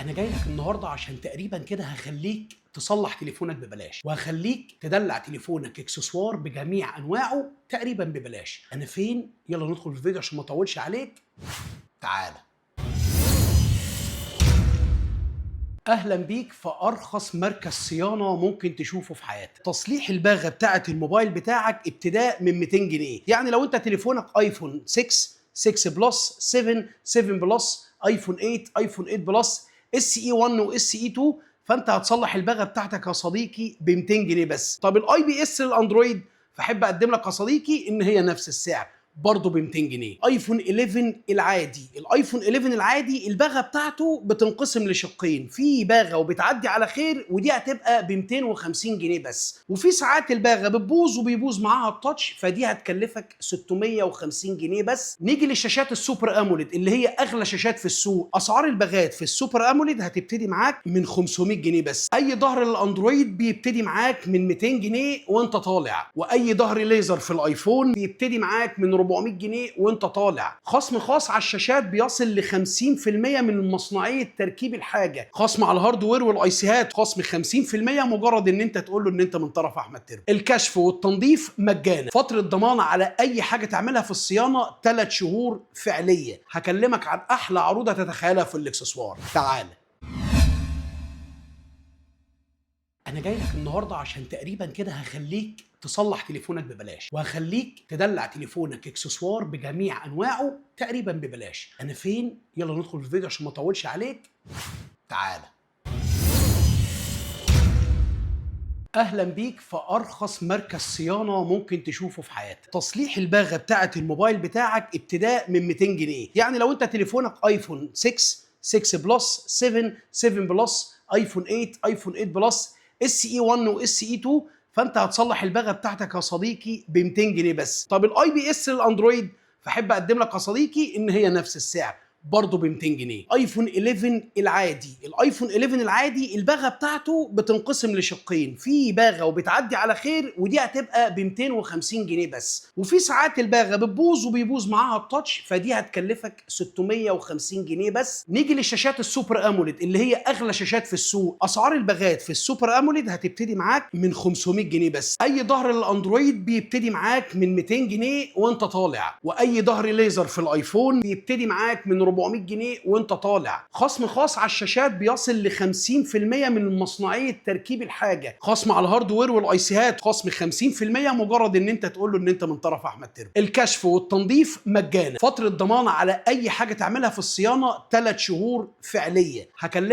انا جاي لك النهارده عشان تقريبا كده هخليك تصلح تليفونك ببلاش، وهخليك تدلع تليفونك اكسسوار بجميع انواعه تقريبا ببلاش. انا فين؟ يلا ندخل في الفيديو عشان ما اطولش عليك. تعالى. اهلا بيك في ارخص مركز صيانه ممكن تشوفه في حياتك. تصليح الباغه بتاعه الموبايل بتاعك ابتداء من 200 جنيه. يعني لو انت تليفونك ايفون 6 بلس، 7 بلس، ايفون 8، ايفون 8 بلس، اس اي 1 واس اي 2، فانت هتصلح الباغه بتاعتك يا صديقي ب 200 جنيه بس. طب الاي بي اس للاندرويد فاحب اقدم لك يا صديقي ان هي نفس السعر برضه ب 200 جنيه. ايفون 11 العادي، الايفون 11 العادي الباغه بتاعته بتنقسم لشقين، في باغه وبتعدي على خير ودي هتبقى ب 250 جنيه بس، وفي ساعات الباغه بتبوظ وبيبوظ معاها التاتش فدي هتكلفك 650 جنيه بس. نيجي للشاشات السوبر اموليد اللي هي اغلى شاشات في السوق. اسعار الباغات في السوبر اموليد هتبتدي معاك من 500 جنيه بس. اي ظهر للاندرويد بيبتدي معاك من 200 جنيه وانت طالع، واي ظهر ليزر في الايفون بيبتدي معاك من 400 جنيه وانت طالع. خصم خاص على الشاشات بيصل ل 50% من مصنعيه تركيب الحاجه، خصم على الهاردوير والايسيهات خصم 50% مجرد ان انت تقول له ان انت من طرف احمد تربو. الكشف والتنظيف مجانا، فتره ضمان على اي حاجه تعملها في الصيانه 3 شهور فعليه. هكلمك عن احلى عروض هتتخيلها في الاكسسوار. تعال. انا جاي لك النهارده عشان تقريبا كده هخليك تصلح تليفونك ببلاش، وهخليك تدلع تليفونك اكسسوار بجميع انواعه تقريبا ببلاش. انا فين؟ يلا ندخل في الفيديو عشان ما اطولش عليك. تعالى. اهلا بيك في ارخص مركز صيانه ممكن تشوفه في حياتك. تصليح الباغه بتاعه الموبايل بتاعك ابتداء من 200 جنيه. يعني لو انت تليفونك ايفون 6 بلس، 7 بلس، ايفون 8، ايفون 8 بلس، اس اي 1 واس اي 2، فانت هتصلح الباغه بتاعتك يا صديقي ب 200 جنيه بس. طب الاي بي اس للاندرويد فاحب اقدم لك يا صديقي ان هي نفس السعر برضه ب 200 جنيه. ايفون 11 العادي، الايفون 11 العادي الباغه بتاعته بتنقسم لشقين، في باغه وبتعدي على خير ودي هتبقى ب 250 جنيه بس، وفي ساعات الباغه بتبوظ وبيبوظ معاها التاتش فدي هتكلفك 650 جنيه بس. نيجي للشاشات السوبر اموليد اللي هي اغلى شاشات في السوق. اسعار الباغات في السوبر اموليد هتبتدي معاك من 500 جنيه بس. اي ظهر للاندرويد بيبتدي معاك من 200 جنيه وانت طالع، واي ظهر ليزر في الايفون بيبتدي معاك من 400 جنيه وانت طالع. خصم خاص على الشاشات بيصل ل 50% من مصنعيه تركيب الحاجه، خصم على الهاردوير والايسيهات خصم 50% مجرد ان انت تقول له ان انت من طرف احمد تربو. الكشف والتنظيف مجانا، فتره ضمان على اي حاجه تعملها في الصيانه 3 شهور فعليه. هكلمك